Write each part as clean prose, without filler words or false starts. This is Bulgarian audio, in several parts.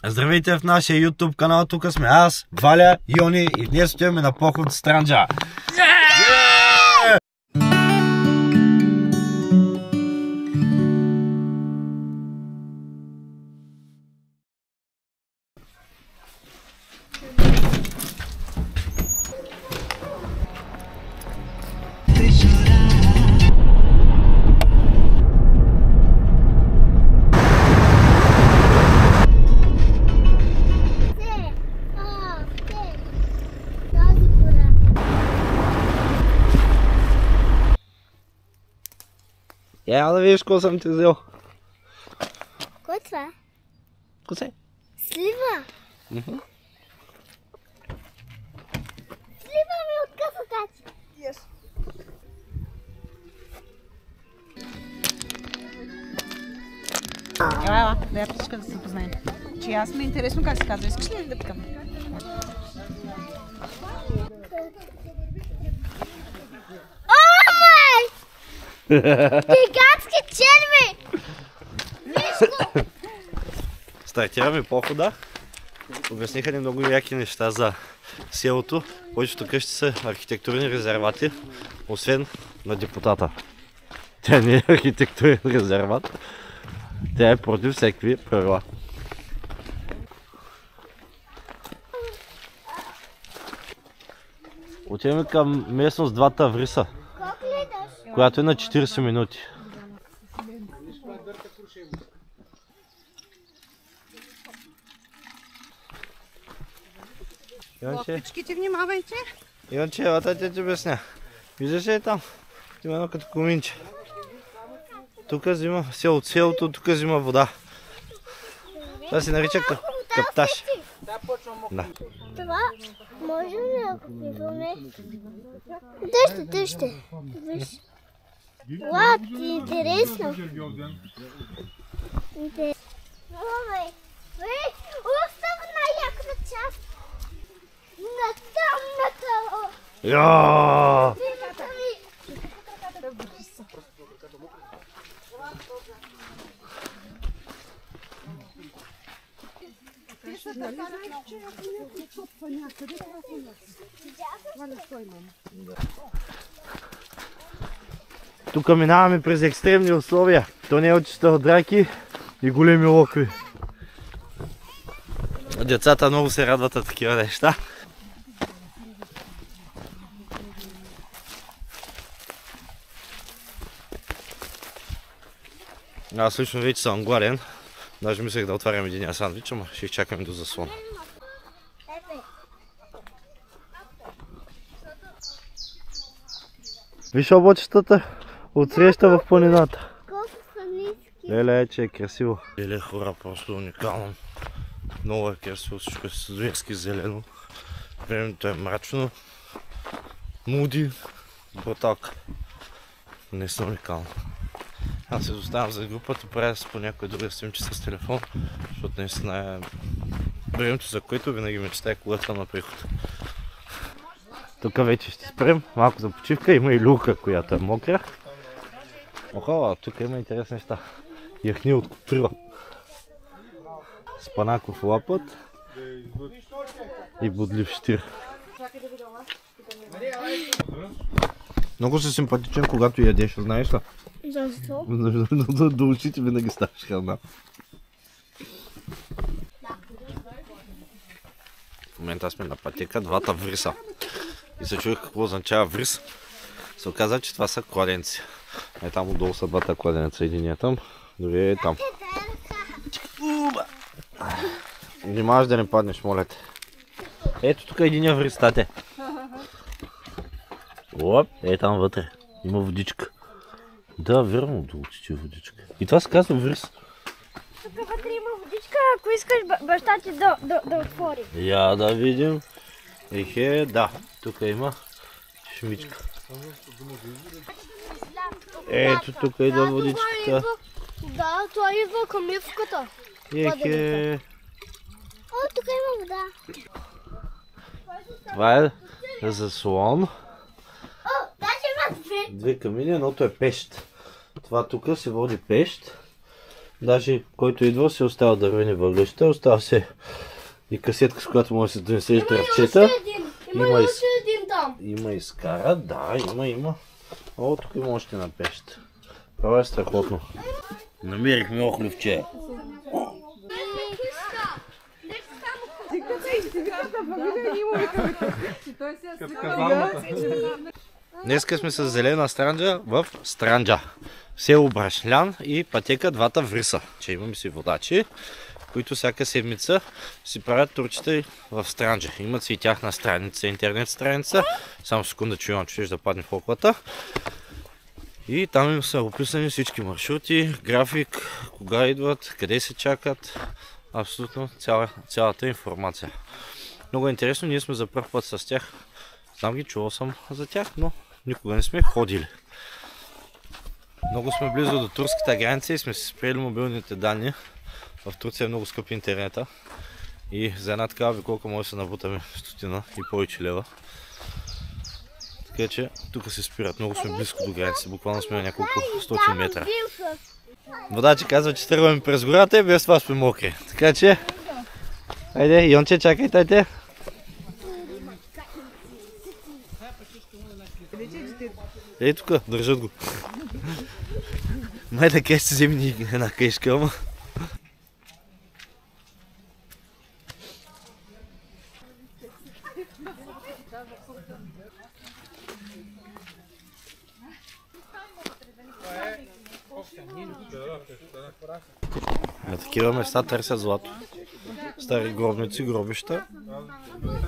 Здравейте в нашия YouTube канал, тук сме аз, Валя, Йони и днес стоим на поход в Странджа. Я да видиш какво съм ти взел. Кой е това? Косе? Слива! Слива ми откъса тачи! Ела, да я птичка да се познаем. Че аз ми е интересно как се казва. Искаш ли да пикам? Гигантски черви! Стартираме похода. Обясниха ни много яки неща за селото. Повечето къщи са архитектурни резервати, освен на депутата. Тя не е архитектурен резерват. Тя е против всякакви правила. Отиваме към местност Двата Вриса, която е на 40 минути. Птичките, внимавайте! Иванче, елата ти обясня. Виждаш ли там? Има едно като коминче. Тук взима селото, тук взима вода. Това се нарича каптаж. Да. Това може ли да купиваме? Тъще. Виж. Уау, ти е интересно. Виж, оставна яката част. На тъмната. Йооо! Тук минаваме през екстремни условия. То не е очиста от драки и големи локви. Децата много се радват на такива неща. Аз лично вече съм гладен. Даже мислех да отварям единия сандвич, ама ще изчакаме до заслона. Виж облачетата отсреща в планината. Колко са ниски. Леле, че е красиво. Леле, хора, просто уникално. Много е красиво, всичко е зверски зелено. Времето е мрачно. Муди. Бруталка. Наистина уникално. Аз се доставям за групата, правя се по някой друг да снимче с телефон, защото наистина е времето, за което винаги мечтая, когато съм на приход. Тук вече ще спрем, малко за почивка, има и люлка, която е мокра. Охо, тук има интересни неща. Яхни от котрила. Спанаков лапът и бодлив щир. Много си симпатичен, когато ядеш, знаеш ли? Защо? До ушите винаги ставаш храна. В момента сме на пътека Двата Вриса. И се чуих какво означава врис. Се оказа, че това са кладенци. Е, там отдолу са двата кладенеца. Единия там, другия е там. Внимаваш да не паднеш, моля те. Ето тук единия врис, тате. Оп, е там вътре. Има водичка. Да, верно, долу тече водичка. И това се казва врис. Тук вътре има водичка, ако искаш баща ти да отвори. Я да видим. Ехе, да, тук има шмичка. Ето тук идва водичката. Да, това идва към ивката. Ехе. О, тук има вода. Това е заслон. О, даже има две. Две камини, едното е пещ. Това тук се води пещ. Даже който идва се остава дървени въглища, остава се и касетка, с която може да се донесеш дръвчета. Има изкара, да, има. О, тук има още на пещ. Това е страхотно. Намерихме охлювче. Днеска сме с Зелена Странджа в Странджа. Село Брашлян и пътека двата вриса. Че имаме си водачи, които всяка седмица си правят турчета в Странджа. Имат си и тяхна страница, интернет страница. Само секунда, че имам чуеш да падне в оклата. И там им са описани всички маршрути, график, кога идват, къде се чакат. Абсолютно цялата информация. Много е интересно, ние сме за първ път с тях. Знам ги, чувал съм за тях, но никога не сме ходили. Много сме близо до турската граница и сме си спрели мобилните данни. В Турция е много скъп интернета. И за една такава обиколка може да се набутаме стотина и повече лева. Така че тук се спират. Много сме близко до граница. Буквално сме на няколко стотин метра. Водачи казва, че тръгваме през гората и без това сме мокри. Така че... Айде, Йонче, чакайте, айде. Ей тук, държат го. Май така ще вземи ни една каишка, ама. На такива места търсят злато. Стари гробници, гробища.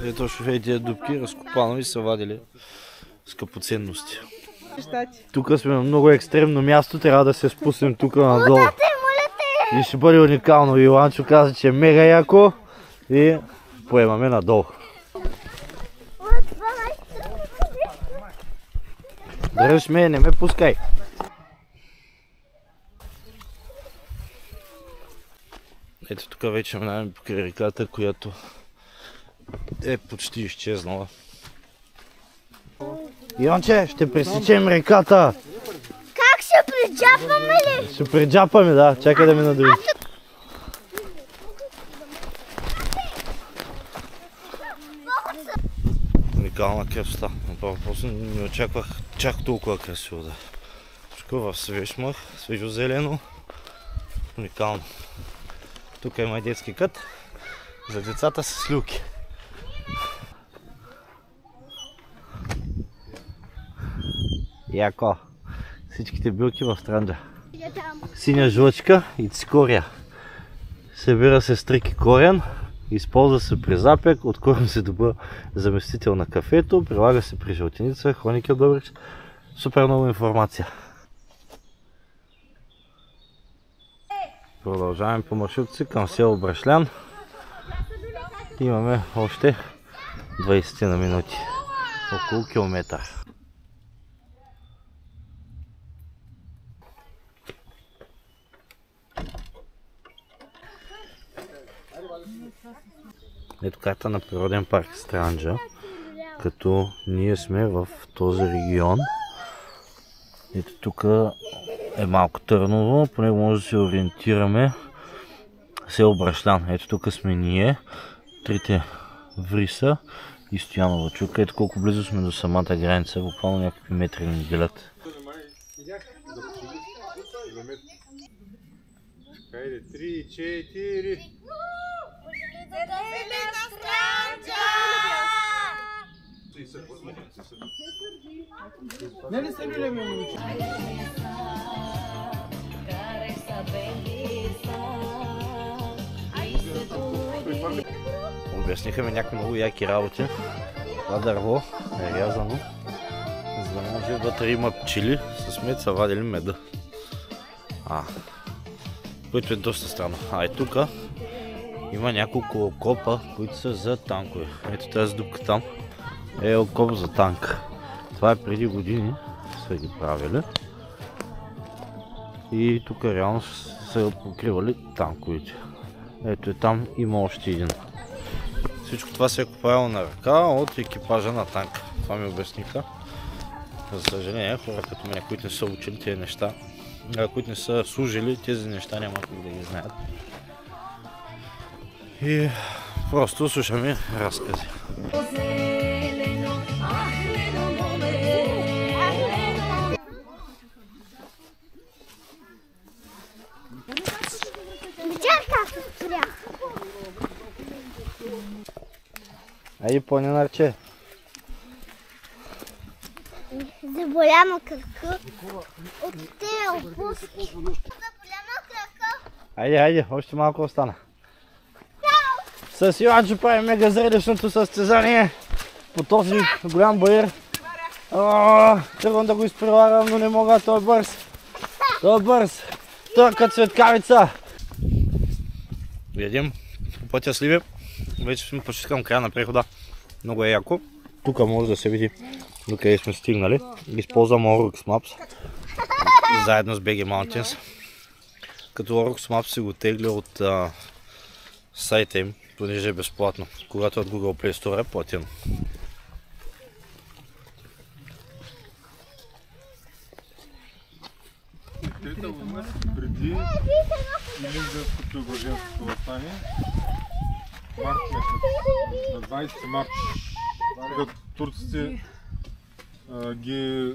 Ето шофеите дупки, разкопано и са вадили скъпоценности. Тук сме на много екстремно място, трябва да се спуснем тук надолу. И ще бъде уникално. Иланчо каза, че е мега яко и поемаме надолу. Дръж ме, не ме пускай. Ето тук вече минаваме покрай реката, която е почти изчезнала. Йонче, ще пресечем реката! Как ще приджапаме ли? Ще приджапаме, да. Чакай да ми надуви. Уникална красота. Просто не очаквах чак толкова красиво, да. Всичко в свеж мъх, свежо зелено. Уникално. Тук има и детски кът за децата с люки. Яко. Всичките билки в Странджа. Синя жлъчка и цикория. Събира се стрики корен, използва се при запек, от корен се добър заместител на кафето, прилага се при жълтеница, хроники от Добрич. Супер много информация. Продължаваме по маршрут си към село Брашлян. Имаме още 20 на минути. Около километър. Ето карта на природен парк Странджа, като ние сме в този регион. Ето тук е малко Търново, по него може да се ориентираме. Село Брашлян, ето тук сме ние, трите вриса и Стоянова чука. Ето колко близо сме до самата граница, буквално някакви метри ни делят. Хайде, 3, 4... Зелена Странджа! Не се били ме научи. Обясниха ми някакви много яки работи. Това дърво е рязано, за да може вътре има пчели, с мед са вадили меда. Което е доста странно. И тук има няколко окопа, които са за танкове. Ето тази дупка там е окоп за танк. Това е преди години са ги правили. И тук реално са покривали танковите. Ето и там има още един. Всичко това се е правило на ръка от екипажа на танк. Това ми обясниха. За съжаление, хора като мен, които не са учили тези неща, които не са служили, тези неща няма как да ги знаят. И просто слушаме разкази. Айде по-ненарче. Заболяма кръка. От те опуски. Заболяма кръка. Айде, още малко остана. С Йоанчо правим мега зрелищното състезание по този голям баир. Тръгвам да го изпреварвам, но не мога, той е бърз. Той е бърз. Той е като светкавица. Видим по пътя сливи. Вече сме почти към края на прехода. Много е яко. Тук може да се види докъде сме стигнали. Използвам Orux Maps заедно с BG Mountains. Като Orux Maps се го тегля от сайта им, понеже е безплатно. Когато от Google Play Store е платен. Трета война преди Илинденското преображенското въстание. Март месец, на 20 март, когато турците ги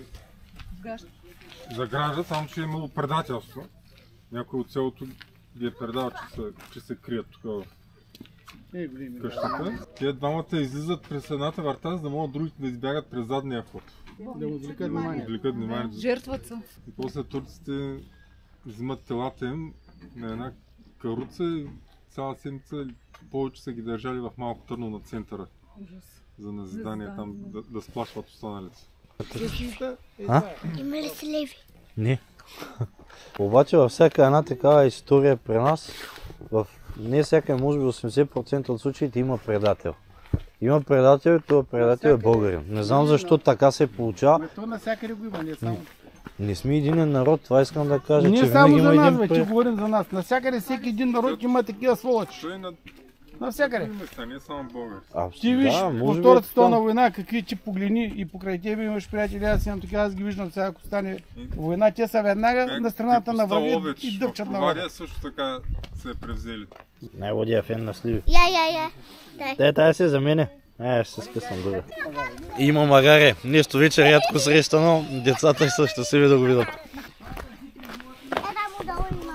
заграждат, само че е имало предателство. Някой от селото ги е предал, че се крият тук в къщата. Тия двамата излизат през едната врата, за да могат другите да избягат през задния вход. Да отвлекат вниманието. Жертват се. И после турците взимат телата им на една каруца и цяла седмица повече са ги държали в Малко Търново на центъра. За назидание там да сплашват останалите. Има ли се леви? Не. Обаче във всяка една такава история при нас, не всяка, може би 80% от случаите има предател. Има предател и този предател е българин. Не знам защо така се получава. То навсякъде го има, не само. Не сме единен народ, това искам да кажа, Не че само винаги за има нас, един че говорим за нас. Навсякъде всеки един народ има такива сволочи. Навсякъде. Не само българи. Ти виж, по Втората световна война, какви ти погледни и покрай тебе имаш приятели, аз имам такива, аз ги виждам сега, ако стане война, те са веднага на страната на върви и дъвчат на вода. Също така се е превзели. Най-лодия фен на сливи. Я. Тая си за мене. Ще се скъсам друга. Има магаре. Нещо вече рядко срещано. Децата са щастливи да го видят.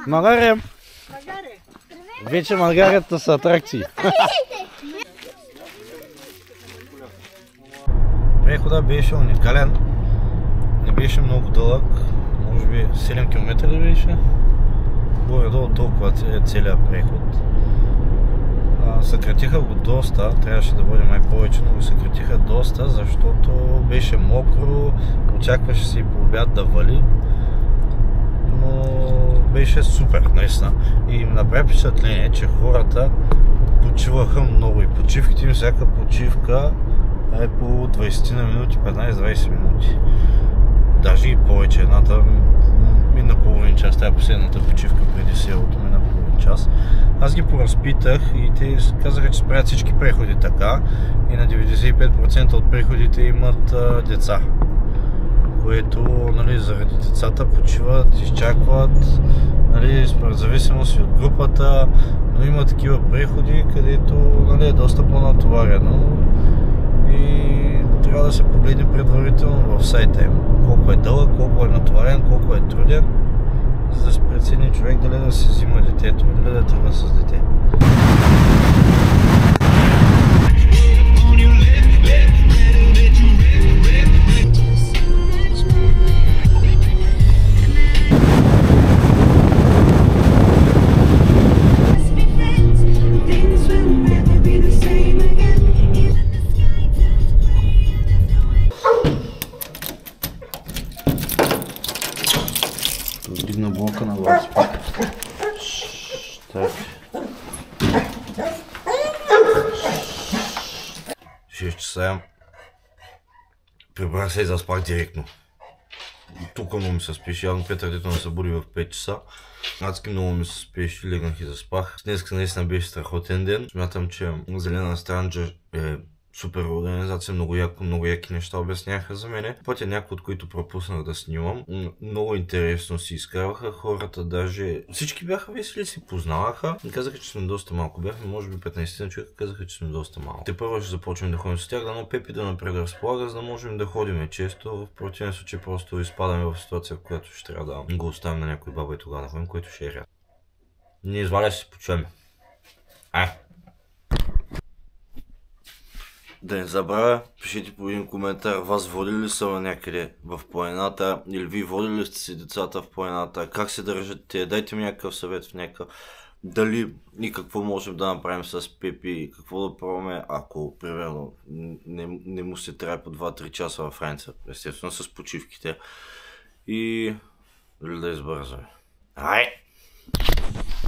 Магаре! Вече магарета са атракции. Прехода беше уникален. Не беше много дълъг. Може би 7 км ли беше? Горе-долу толкова е целият преход. Съкратиха го доста, трябваше да бъде май повече, но го съкратиха доста, защото беше мокро, очакваше се и по обяд да вали, но беше супер, наистина. И им направи впечатление, че хората почиваха много и почивките им, всяка почивка е по 20 на минути, 15-20 минути. Даже и повече, едната мина половин час, тая последната почивка преди селото мина половин час. Аз ги поразпитах и те казаха, че спрят всички преходи така и на 95% от преходите имат деца, което, нали, заради децата почиват, изчакват, нали, според зависимост от групата, но има такива преходи, където, нали, е доста по-натоварено и трябва да се погледне предварително в сайта им колко е дълъг, колко е натоварен, колко е труден, за да се прецени човек дали да се взима детето или дали да тръгва с дете. Дигна блока на глас. Так. 6 часа. Прибрах се и заспах директно. Тук много ми се спеше, явно Петър дето ме събуди в 5 часа. Адски много ми се спеше, легнах и заспах. Днес наистина беше страхотен ден. Смятам, че Зелена Странджа е супер организация, много яки неща обясняха за мене. Пътя някои от които пропуснах да снимам. Много интересно си изкарваха хората, даже всички бяха весели, си познаваха. Казаха, че сме доста малко. Бяхме може би 15 човека, казаха, че сме доста малко. Те първо ще започнем да ходим с тях, но Пепи да напред разполага, за да можем да ходим често. В противен случай просто изпадаме в ситуация, в която ще трябва да го оставим на някой баба и тогава да ходим, което ще е рядко. Ние изваля се почуем. Да не забравя, пишете по един коментар, вас водили ли са някъде в планината, или ви водили ли сте си децата в планината, как се държат те, дайте ми някакъв съвет в някакъв, дали и какво можем да направим с Пепи, какво да пробваме, ако примерно не му се трябва по 2-3 часа във Франция, естествено с почивките, и дали да избързваме. Ай!